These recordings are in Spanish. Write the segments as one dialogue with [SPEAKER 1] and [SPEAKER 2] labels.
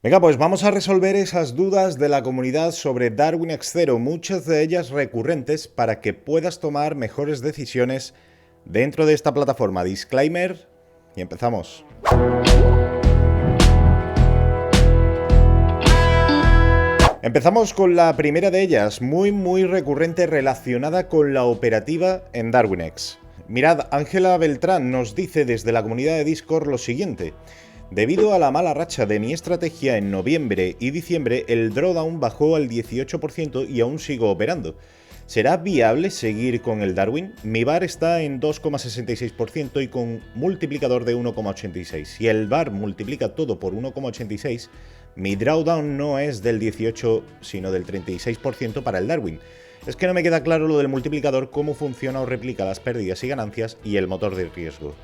[SPEAKER 1] Venga, pues vamos a resolver esas dudas de la comunidad sobre Darwin X0, muchas de ellas recurrentes, para que puedas tomar mejores decisiones dentro de esta plataforma. Disclaimer y empezamos. Empezamos con la primera de ellas, muy recurrente, relacionada con la operativa en DarwinX. Mirad, Ángela Beltrán nos dice desde la comunidad de Discord lo siguiente: debido a la mala racha de mi estrategia en noviembre y diciembre, el drawdown bajó al 18% y aún sigo operando. ¿Será viable seguir con el Darwin? Mi VAR está en 2,66% y con multiplicador de 1,86. Si el VAR multiplica todo por 1,86, mi drawdown no es del 18, sino del 36% para el Darwin. Es que no me queda claro lo del multiplicador, cómo funciona o replica las pérdidas y ganancias y el motor de riesgo.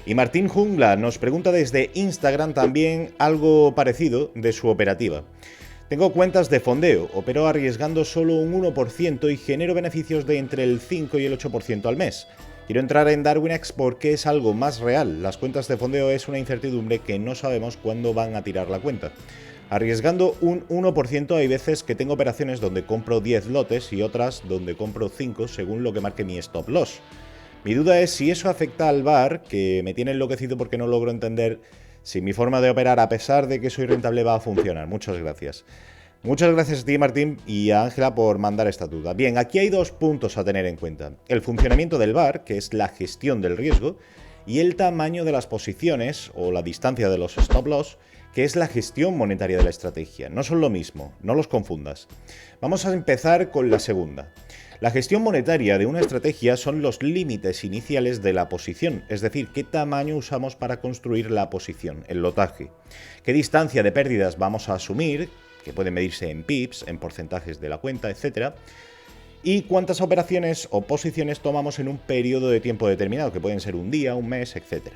[SPEAKER 1] Y Martín Jungla nos pregunta desde Instagram también algo parecido de su operativa. Tengo cuentas de fondeo, opero arriesgando solo un 1% y genero beneficios de entre el 5 y el 8% al mes. Quiero entrar en DarwinX porque es algo más real. Las cuentas de fondeo es una incertidumbre que no sabemos cuándo van a tirar la cuenta. Arriesgando un 1% hay veces que tengo operaciones donde compro 10 lotes y otras donde compro 5 según lo que marque mi stop loss. Mi duda es si eso afecta al VAR, que me tiene enloquecido porque no logro entender si mi forma de operar, a pesar de que soy rentable, va a funcionar. Muchas gracias. Muchas gracias a ti, Martín, y a Ángela por mandar esta duda. Bien, aquí hay dos puntos a tener en cuenta: el funcionamiento del VAR, que es la gestión del riesgo, y el tamaño de las posiciones o la distancia de los stop loss, que es la gestión monetaria de la estrategia. No son lo mismo, no los confundas. Vamos a empezar con la segunda. La gestión monetaria de una estrategia son los límites iniciales de la posición, es decir, qué tamaño usamos para construir la posición, el lotaje, qué distancia de pérdidas vamos a asumir, que puede medirse en pips, en porcentajes de la cuenta, etc., y cuántas operaciones o posiciones tomamos en un periodo de tiempo determinado, que pueden ser un día, un mes, etc.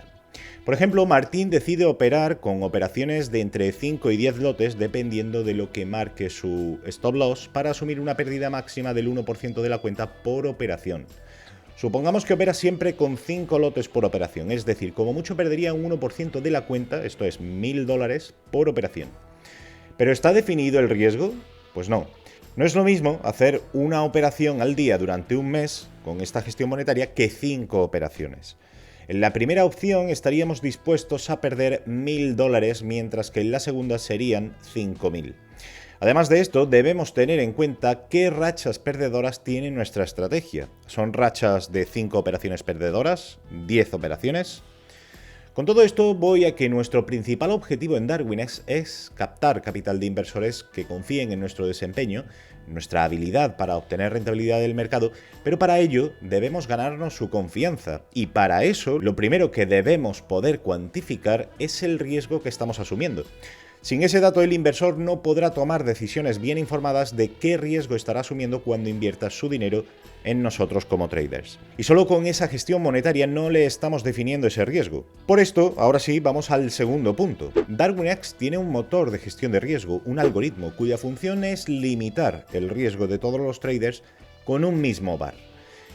[SPEAKER 1] Por ejemplo, Martín decide operar con operaciones de entre 5 y 10 lotes dependiendo de lo que marque su stop loss para asumir una pérdida máxima del 1% de la cuenta por operación. Supongamos que opera siempre con 5 lotes por operación, es decir, como mucho perdería un 1% de la cuenta, esto es $1000 por operación. ¿Pero está definido el riesgo? Pues no. No es lo mismo hacer una operación al día durante un mes con esta gestión monetaria que 5 operaciones. En la primera opción estaríamos dispuestos a perder $1000, mientras que en la segunda serían 5000. Además de esto, debemos tener en cuenta qué rachas perdedoras tiene nuestra estrategia. ¿Son rachas de 5 operaciones perdedoras? ¿10 operaciones? Con todo esto voy a que nuestro principal objetivo en DarwinX es captar capital de inversores que confíen en nuestro desempeño, nuestra habilidad para obtener rentabilidad del mercado, pero para ello debemos ganarnos su confianza, y para eso lo primero que debemos poder cuantificar es el riesgo que estamos asumiendo. Sin ese dato, el inversor no podrá tomar decisiones bien informadas de qué riesgo estará asumiendo cuando invierta su dinero en nosotros como traders. Y solo con esa gestión monetaria no le estamos definiendo ese riesgo. Por esto, ahora sí, vamos al segundo punto. DarwinX tiene un motor de gestión de riesgo, un algoritmo cuya función es limitar el riesgo de todos los traders con un mismo VAR.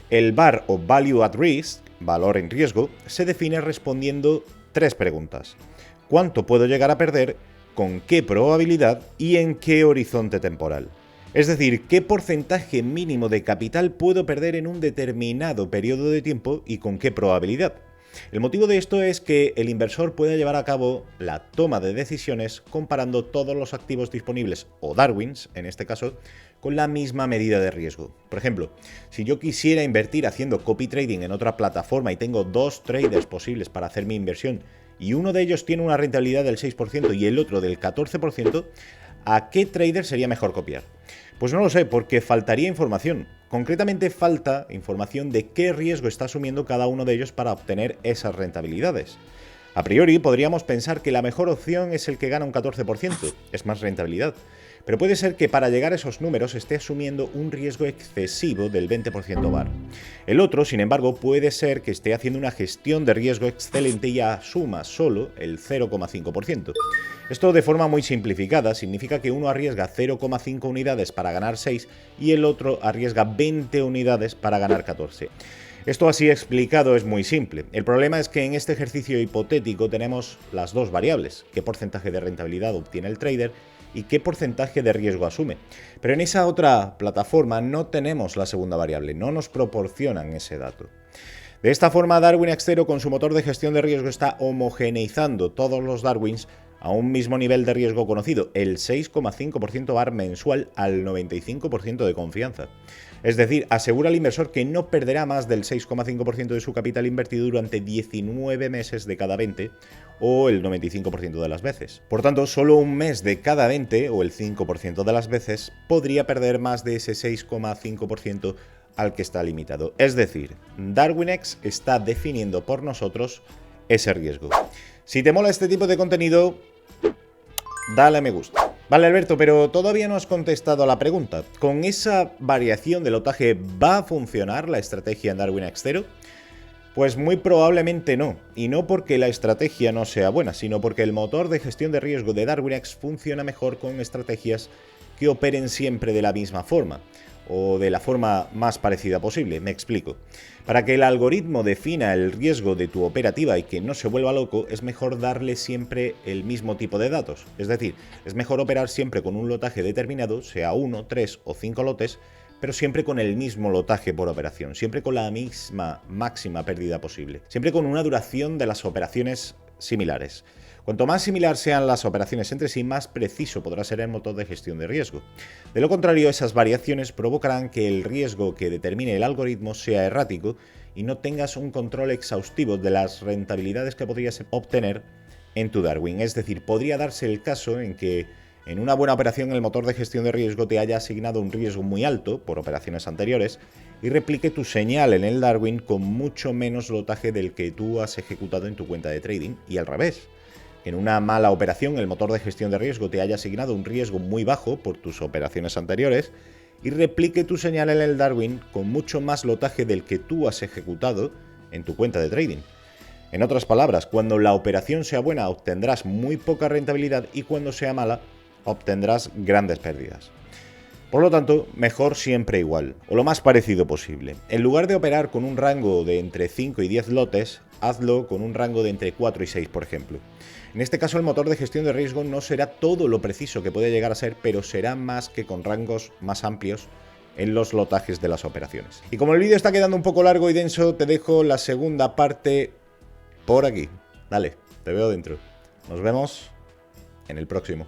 [SPEAKER 1] El VAR, o Value at Risk, valor en riesgo, se define respondiendo 3 preguntas. ¿Cuánto puedo llegar a perder? ¿Con qué probabilidad? ¿Y en qué horizonte temporal? Es decir, ¿qué porcentaje mínimo de capital puedo perder en un determinado periodo de tiempo y con qué probabilidad? El motivo de esto es que el inversor pueda llevar a cabo la toma de decisiones comparando todos los activos disponibles, o Darwins en este caso, con la misma medida de riesgo. Por ejemplo, si yo quisiera invertir haciendo copy trading en otra plataforma y tengo 2 traders posibles para hacer mi inversión, y uno de ellos tiene una rentabilidad del 6% y el otro del 14%, ¿a qué trader sería mejor copiar? Pues no lo sé, porque faltaría información. Concretamente falta información de qué riesgo está asumiendo cada uno de ellos para obtener esas rentabilidades. A priori podríamos pensar que la mejor opción es el que gana un 14%, es más rentabilidad. Pero puede ser que para llegar a esos números esté asumiendo un riesgo excesivo del 20% VAR. El otro, sin embargo, puede ser que esté haciendo una gestión de riesgo excelente y asuma solo el 0,5%. Esto, de forma muy simplificada, significa que uno arriesga 0,5 unidades para ganar 6 y el otro arriesga 20 unidades para ganar 14. Esto así explicado es muy simple. El problema es que en este ejercicio hipotético tenemos las dos variables: qué porcentaje de rentabilidad obtiene el trader y qué porcentaje de riesgo asume. Pero en esa otra plataforma no tenemos la segunda variable, no nos proporcionan ese dato. De esta forma, Darwinex 0 con su motor de gestión de riesgo está homogeneizando todos los Darwins a un mismo nivel de riesgo conocido, el 6,5% VAR mensual al 95% de confianza. Es decir, asegura al inversor que no perderá más del 6,5% de su capital invertido durante 19 meses de cada 20 o el 95% de las veces. Por tanto, solo un mes de cada 20 o el 5% de las veces podría perder más de ese 6,5% al que está limitado. Es decir, Darwinex está definiendo por nosotros ese riesgo. Si te mola este tipo de contenido, dale a me gusta. Vale, Alberto, pero todavía no has contestado a la pregunta. ¿Con esa variación de lotaje va a funcionar la estrategia en Darwinex 0? Pues muy probablemente no, y no porque la estrategia no sea buena, sino porque el motor de gestión de riesgo de Darwinex funciona mejor con estrategias que operen siempre de la misma forma, o de la forma más parecida posible. Me explico. Para que el algoritmo defina el riesgo de tu operativa y que no se vuelva loco, es mejor darle siempre el mismo tipo de datos. Es decir, es mejor operar siempre con un lotaje determinado, sea 1, 3 o 5 lotes, pero siempre con el mismo lotaje por operación, siempre con la misma máxima pérdida posible, siempre con una duración de las operaciones similares. Cuanto más similar sean las operaciones entre sí, más preciso podrá ser el motor de gestión de riesgo. De lo contrario, esas variaciones provocarán que el riesgo que determine el algoritmo sea errático y no tengas un control exhaustivo de las rentabilidades que podrías obtener en tu Darwin. Es decir, podría darse el caso en que en una buena operación el motor de gestión de riesgo te haya asignado un riesgo muy alto por operaciones anteriores y replique tu señal en el Darwin con mucho menos lotaje del que tú has ejecutado en tu cuenta de trading, y al revés. En una mala operación el motor de gestión de riesgo te haya asignado un riesgo muy bajo por tus operaciones anteriores y replique tu señal en el Darwin con mucho más lotaje del que tú has ejecutado en tu cuenta de trading. En otras palabras, cuando la operación sea buena obtendrás muy poca rentabilidad y cuando sea mala obtendrás grandes pérdidas. Por lo tanto, mejor siempre igual, o lo más parecido posible. En lugar de operar con un rango de entre 5 y 10 lotes, hazlo con un rango de entre 4 y 6, por ejemplo. En este caso, el motor de gestión de riesgo no será todo lo preciso que puede llegar a ser, pero será más que con rangos más amplios en los lotajes de las operaciones. Y como el vídeo está quedando un poco largo y denso, te dejo la segunda parte por aquí. Dale, te veo dentro. Nos vemos en el próximo.